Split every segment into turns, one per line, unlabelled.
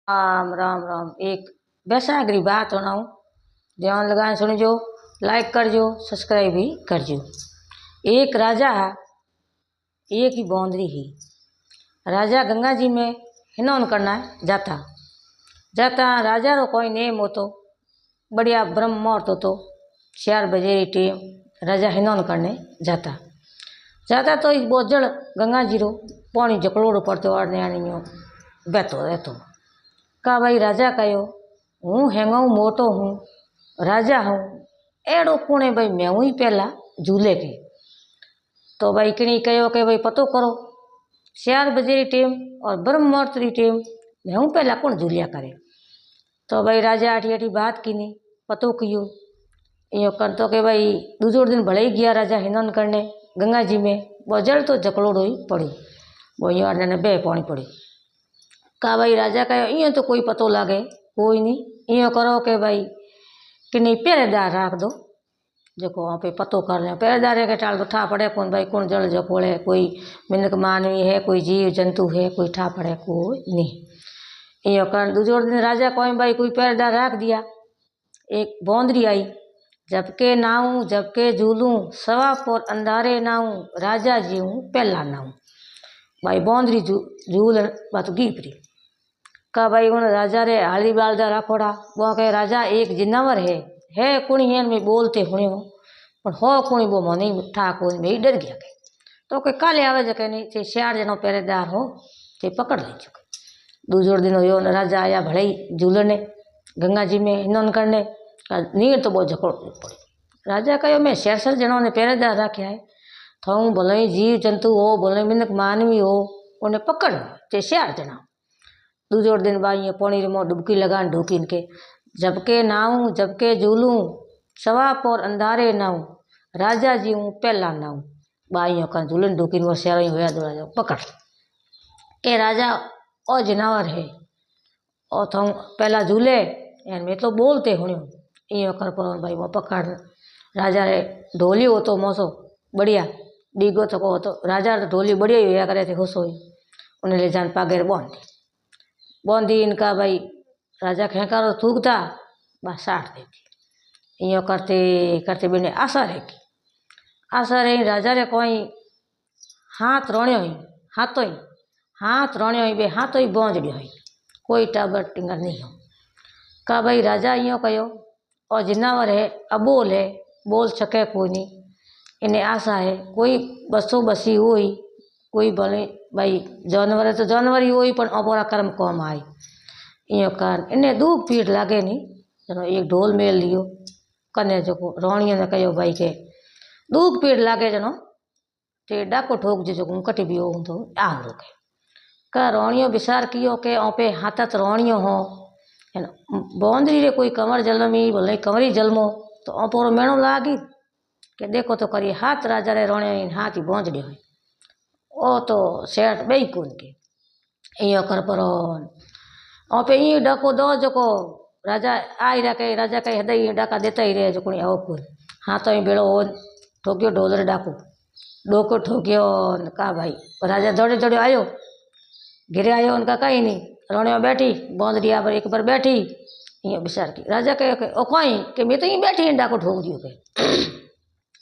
राम राम राम। एक बेसागरी बात सुनाऊं, ध्यान लगाए सुनजो, लाइक करजो, सब्सक्राइब भी करजो। एक राजा एक ही बौंदरी ही। राजा गंगा जी में स्नान करना जाता जाता राजा रो कोई नेम होतो, बढ़िया ब्रह्म मुहूर्त होतो, 4 बजे टेम राजा स्नान करने जाता जाता तो इस बोझड़ गंगा जी रो पानी जकड़ोड़ो पड़तो और न्याणियों बहतो रहतो। का भाई राजा कहो, हूँ हेंगो मोटो हूँ, राजा हूँ, एड़ो कुणे भाई मैं ही पहला झूले के। तो भाई किणी कहो कि भाई पतो करो, 4 बजे री टेम और ब्रह्म मुहूर्त री टेम मैं हूँ पहला कौन झूलिया करे। तो भाई राजा अठी अठी बात कीनी, पतो कियो यो कर तो कि भाई दूसरे दिन भले ही गया राजा स्नान करने गंगा जी में, वो जल तो जकड़ोड़ो ही पड़ो, वो यार ने बह पानी पड़ी। का भाई राजा कहो इं तो कोई पतो लागे कोई नहीं, इं करो कि भाई कि नहीं पहरेदार राख दो जो वहाँ पे पतो कर लें। पहरेदार के टाल तो ठा पड़े कौन भाई कौन जल जकोड़े, कोई मिनक मानवी है, कोई जीव जंतु है, कोई ठा पड़े कोई नहीं। इं कर दूसरे दिन राजा कोई भाई कोई पहरेदार राख दिया। एक बौंदरी आई, जबके नाऊँ जबके झूलूँ, सवा पोर अंधारे नाऊँ, राजा जी हूँ पहला नाऊँ। भाई बौंदरी झूल बात गीपरी का भाई उन राजा रे हाली बालदा राखोड़ा। वो कहे राजा एक जिनावर है कुणी है में बोलते हुए पर हो कुणी वो मनी ठा कोई में डर गया के। तो के काले आवे जके नहीं चे 4 जनो पहरेदार हो ते पकड़ ले चुके। दूसरे दिन हो राजा आया भले ही झूलने गंगा जी में स्नान करने, नीर तो बहुत झकोड़ पड़ी। राजा कहो मैं 4 जनों ने पहरेदार रखा है, थू भले ही जीव जंतु हो, भले मिनक मानवी हो, उन्हें पकड़ चे 4 जना। दूसरे दिन भाई पानी में डुबकी लगा ढूकीन के, जबके नाऊँ जबके झूलूँ, सवा पोर अंधारे नाऊँ, राजा जी हूँ पहला नाऊँ। बाइयों का झूलन ढूकीन वो शेर होया दो राजा पकड़ के राजा ओ जनावर है और थो पहला झूले में तो बोलते हुए इं कर पर भाई वो पकड़। राजा रे ढोली हो तो मोसो बढ़िया डीगो तो कहो तो राजा ढोली बढ़िया ही होया करे थे खुश हुई, उन्हें ले जान पागेर बौंधी इनका भाई राजा खेकारो थूकता बस साठ देती। इं करते करते बिने आशा रही राजा रे कोई हाथ रोण्यो ही हाथ रोण्यो ही बे हाथों ही बौंजड़ियो ही, कोई टाबर टिंगर नहीं हो। का भाई राजा इं कहो और जिनावर है अबोल है, बोल सके कोई नहीं, इन्हें आशा है कोई बसो बसी हुई, कोई भले भाई जानवर है तो जानवर ही हुई पर अपोरा कर्म कम आए। इं कर इन्हें दुख पीड़ लागे नहीं, जनो एक ढोल मेल लियो कने जो रोणियों ने कहो भाई के दुख पीड़ लागे जनो ते डाको ठोक जो कटी भी हो तो आम रोके। का रोणियों विचार कियो के ओपे हाथत रोणियों हो है ना, बौंदरी रे कोई कंवर जलमी भले कंवरी जलमो तो ओपोरो मेणो लागी के देखो तो करिए हाथ राजा रे रोणे हाथ ही बौंजड़े हो ओ तो सेठ बई कौन के। इं कर पर ओपे ईं डाको दो जो राजा आई रखे राजा कहीं हदई डाका देता ही रहे जो कुणी आओ कोई हाथों ही बेड़ो हो ठोकियो ढोल रे डोको ठोकियो। का भाई राजा दौड़े दौड़े आयो घिरे आयो, उनका कहीं नहीं रोणियों बैठी बौंदरी पर एक बार बैठी इं विचार की। राजा कहे ओ कहीं कि मैं तो यहीं बैठी डाको ठोक दियो के।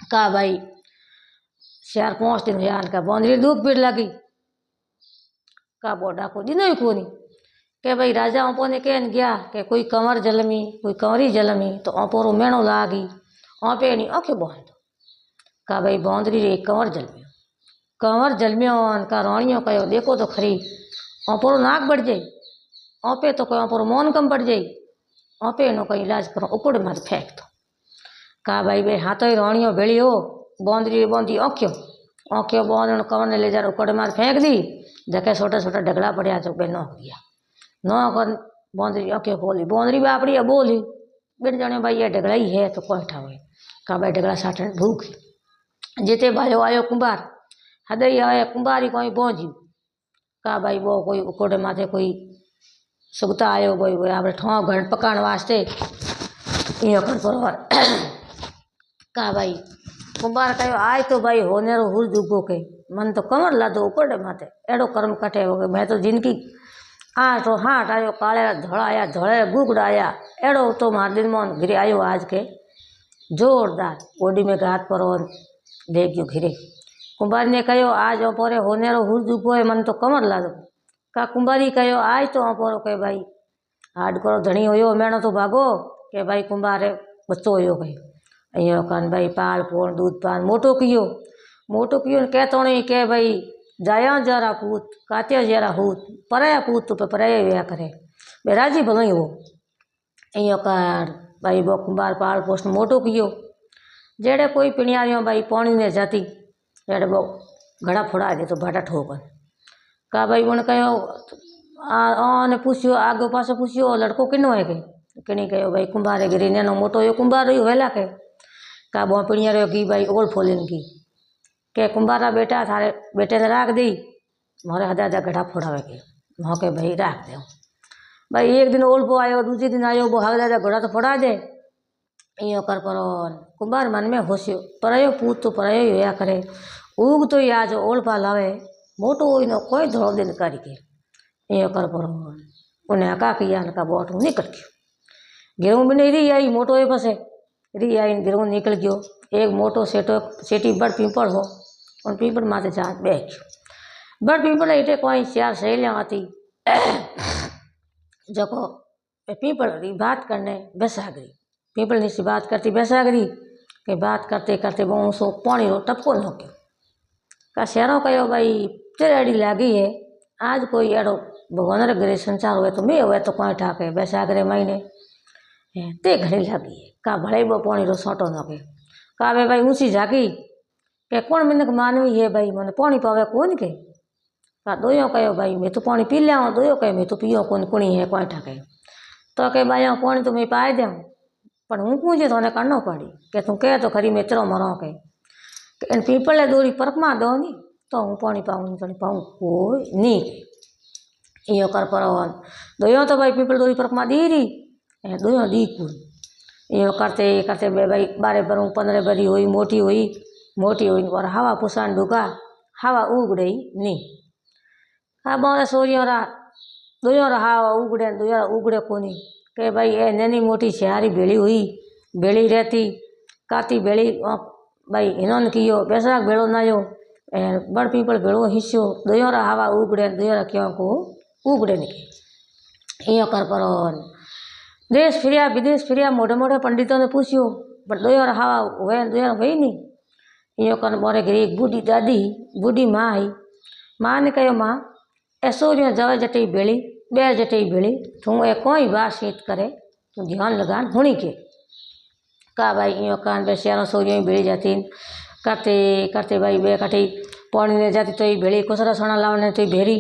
का भाई 4-5 दिन हुआ इनका बौंदरी दुख पीड़ लगी का बो डाको दिनो ही कोनी के भाई राजा ओपो ने कहन गया कि कोई कंवर जलमी कोई कंवरी जलमी तो ओपोरो मेणो लागी ओपे नहीं ओके बौंद। का भाई बौंदरी रे कंवर जलमियो का रोणियों कहो देखो तो खरी ओपोरो नाक बढ़ जाए, ओपे तो कोई ओपोरो मोन कम बढ़ जाए, ओपे नो कोई इलाज करो उकड़ मार फेंक दो। का भाई बे हाथों ही रोणियों भेड़ी हो बौंदरी बौंदी औख्यो बौंद कंवर ने ले जा उकड़ मार फेंक दी, जके छोटा ढगड़ा पड़ा जो बे नौ गया नौ कर बौंदरी औख्यो खोली बौंदरी बापड़ी बोली बिन जाने भाई ये ढगड़ा ही है तो कोई हुए। का भाई ढगड़ा साठन भूख जिते भाई आयो कुंभार हदई आया कुंभारी कोई पहुंची। का भाई वो कोई उकोड़े माथे कोई सुगता आयो कोई आप ठों घंट पकाण वास्ते इं कर पर का भाई कुंभार कहो आए तो भाई होने रो हुर जुगो के मन तो कंवर लादो उकोड़े माथे एड़ो कर्म कटे हो गए, मैं तो जिनकी हाट आयो, काले धड़ा आया, धड़े गुगड़ा आया। एड़ो तो मार दिन मोन घिरे आयो आज के जोरदार ओडी में घात पर ले गयो घिरे। कुंभार ने कहो आज अपोरे होने रो हुर जुपो है मन तो कमर लागो। का कुंभारी कहो आज तो अपोरो के भाई हाड करो धणी होयो मेणो तो भागो के भाई कुंभारे बच्चो होयो कही अयो कान भाई पाल पोण दूध पान मोटो कियो कहतो नहीं के भाई जाया जरा पूत कात्या जरा हूत पराया पूत तो पराया व्या करे बे राजी भलो ही हो अयो कार भाई वो कुंभार पाल पोष मोटो कियो। जेड़े कोई पिणियारियों भाई पानी ने जाती जेड़े वो घड़ा फोड़ा दे तो भाटा ठोकर का भाई उन कहो ने पूछियो आगे पास पूछियो लड़को किनो है के किणी कहो भाई कुंभारे गिरी नेनो मोटो यो कुंभार यो वेला के का बो पिणियारियो की भाई ओल फोलिन की के कुंभारा बेटा थारे बेटे ने राख दी मोरे हदा घड़ा फोड़ावे के मोह के भाई राख दे भाई। एक दिन ओल पो आयो दूसरे दिन आयो वो हदा घड़ा तो फोड़ा दे इं कर पर कुंभार मन में होशियो परायो पूत तो परायो होया करे उग तो आज ओल पा लावे मोटो हो कोई धड़ो दिन करी के इं कर पर उन्हें अका किया का बोट निकल गयो। गिरूँ भी नहीं रही आई मोटो ये पसे री आई गिरूँ निकल गयो। एक मोटो सेटी बड़ पीपल हो उन पीपल माथे जा बह गयो। बड़ पीपल इटे कोई 4 सहेलियाँ आती जको पीपल री बात करने बैसा गई। पीपल सी बात करती बैसा गई के बात करते करते वो सो पानी रो टपको न गयो। का शहरों कहो भाई तेरे अड़ी लागी है आज कोई एड़ो भगवान रे घरे संचार हुए तो मैं हुए तो कोई ठाके बैसा करे महीने ते घड़ी लागी है का भले वो पानी रो सोटो न के का वे भाई ऊँची जागी के कौन मिनक मानवी है भाई मैंने पानी पावे कौन के का दोयो कहो भाई मैं तो पानी पी लिया दोयो कहे मैं तो पियो कौन कुणी है कोई ठाके तो के भाई पानी तो मैं पाए दूँ पर हूँ पूछे तो करना पड़ी के तू कह तो खरी मैं तेरो मरो के इन पीपल दोरी परकमा दो नी तो हूँ पानी पाऊँ तो पाऊँ कोई नहीं इं कर पर दोयो तो भाई पीपल दोरी परकमा दी रही दोयो दी कुल इं करते करते भाई 12 बरूँ 15 बरी हुई मोटी हुई और हवा पुसान ढुका हवा उगड़े नहीं हाँ बोले सोरियों रा दोयो रा हवा उगड़े दोयो उगड़े कोनी के भाई ए नैनी मोटी सियारी भेड़ी रहती काती भेड़ी भाई इन्होंने कियो बेसराक भेड़ो नायो बड़ पीपल भेड़ो हिस्सो दोयो रा हवा उगड़े दोयो रा क्यों को उगड़े निके इं कर पर देश फिरिया विदेश फिरिया मोटे मोटे पंडितों ने पूछियो पर दोयो रा हवा हुए दोयो हुई नहीं इं कर मोरे घरे एक बूढ़ी दादी बूढ़ी माँ आई माँ ने कहो माँ ऐसो जवे जटई भेड़ी बे जटई भेड़ी तू ए कोई बात शीत करे तू ध्यान लगान हुणी के का भाई इं कान बे सियारो सोरियों भेड़ी जाती करते करते भाई बे कटी पानी ने जाती तो भेड़ी कुसरा सोना लावने तो भेड़ी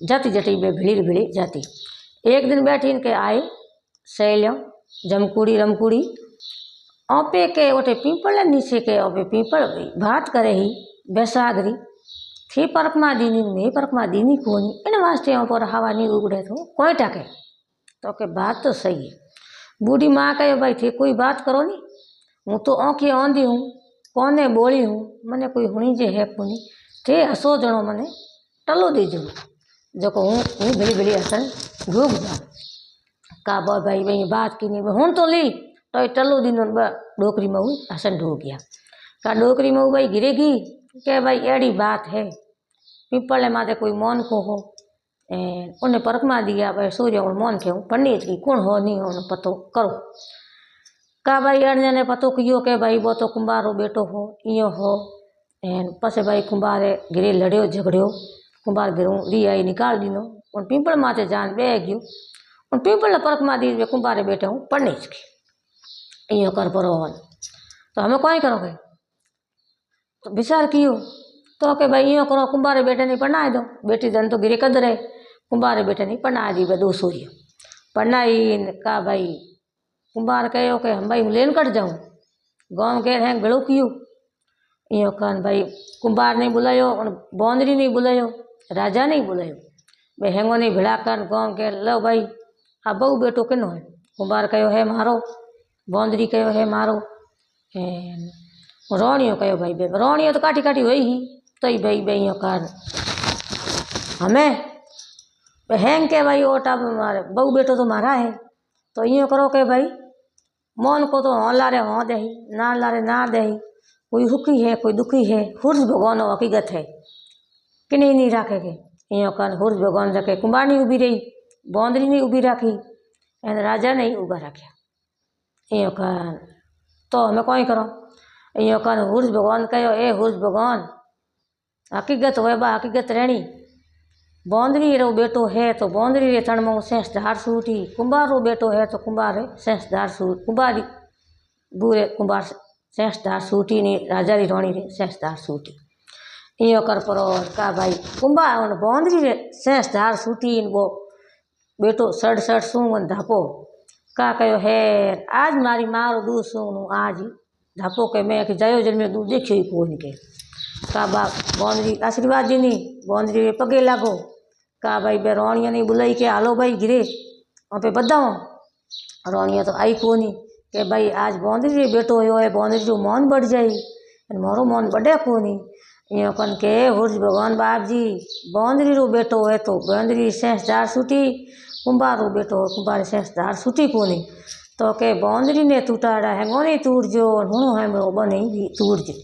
जाती जटी बे भेड़ी जाती। एक दिन बैठी इनके आए सहेलियों जमकुड़ी रमकुड़ी औपे के ओटे पीपल नीचे के औपे पीपल बात करे ही बैसागरी थी परकमा दीनी नहीं परकमा दीनी कोनी इन वास्ते पर हवा नहीं उगड़े तो कोई टाके तो के बात तो सही है। बूढ़ी माँ कहे भाई थी कोई बात करो नहीं हूँ तो आँखें आंधी हूँ कोने बोली हूँ मने कोई हुणी जे है कोनी थे हसो जणो मने टलो दीजो जो हूँ भली भली हसन घूम जा का बो भाई भाई बात की नहीं हूँ तो ली तो टलो दीनो डोकरी में हुई हसन ढूक गया का डोकरी में भाई गिरेगी के भाई एड़ी बात है पीपल माथे कोई मौन को हो उन्हें परकमा दिया भाई सूर्य और मौन के पंडित की कौन हो नहीं हो पतो करो का भाई अड़ने ने पतो कियो के भाई वो तो कुंभारो बेटो हो इं हो पसे भाई कुंभारे घिरे लड़ियो झगड़ियो कुंभार घिरूँ री आई निकाल दीनो उन पीपल माथे जान बह गयो उन पीपल परकमा दी कुंभारे बेटे हूँ पंडित की इं कर पर तो हमें कोई करोगे तो विचार कियो तो के भाई यूँ करो कुंभारे बेटे नहीं पढ़ना दो बेटी जन तो गिरे कदर है कुंभारे बेटे नहीं पढ़ना दी भाई 2 सूर्य पढ़नाई का भाई कुंभार कहो के हम भाई लेन कट जाऊँ गाँव के हैं भेड़ो कियो यूँ कान भाई कुंभार नहीं बुलायो बौंदरी नहीं बुलायो राजा नहीं बुलायो भाई हेंगो नहीं भिड़ा कर गाँव के लो भाई आ बहु बेटो किनो है कुंभार कहो है मारो बौंदरी कहो है मारो रोणियों कहो भाई बे रोणियों तो काटी काटी हुई ही तो ही भाई भाई कार हमें हेंग के भाई ओटा मारे बहु बेटो तो मारा है, तो यूँ करो कि भाई मन को तो हों लारे हों दही, ना लारे ना दही। कोई हुकी है कोई दुखी है, हुर्ज भगवान हकीकत है कि नहीं राखेगे। यूँ कर हुर्ज भगवान रखे, कुंभार नहीं उभी रही, बौंदरी नहीं उभी राखी, एन राजा नहीं उभा रखा। यूँ कर तो हमें कोई करो। यूँ कर हुर्ज भगवान कहो, ए हुर्ज भगवान हकीकत हो बा हकीकत रहनी। बौंदरी रो बेटो है तो बौंदरी रे तण में सेंसदार सूटी, कुंभार रो बेटो है तो कुंभार रे सेंसदार सूट, कुंभारी बूरे कुंभार सेंसदार सूटी ने राजा री रानी रे सेंसदार सूटी। यो कर परो का भाई कुंभार बौंदरी रे सेंसदार सूटी वो बेटो सड़ सड़ सूंग धापो का कहो है आज मारी मारो दूध सूंग आज धापो के मैं कि जायो जन्मे दूध देखियो ही कोई के का बाप बौंदरी आशीर्वाद दीनी, बौंदरी रे पगे लागो का भाई बे रोणिया नहीं बुलाई के हालो भाई गिरे वहाँ पे बदाओ। रोणिया तो आई कोनी के भाई आज बौंदरी रे बेटो हो है, बौंदरी जो मौन बढ़ जाई मोरो मौन बढ़े कोनी। यो कन के हुर्ज भगवान बाप जी बौंदरी रो बेटो है तो बौंदरी सेंसदार सूटी, कुंभार रो बेटो हो कुंभार सेंसदार सूटी कोनी। तो के बौंदरी ने टूटाड़ा है गोनी तूर जो हूँ है बने भी तूर जो।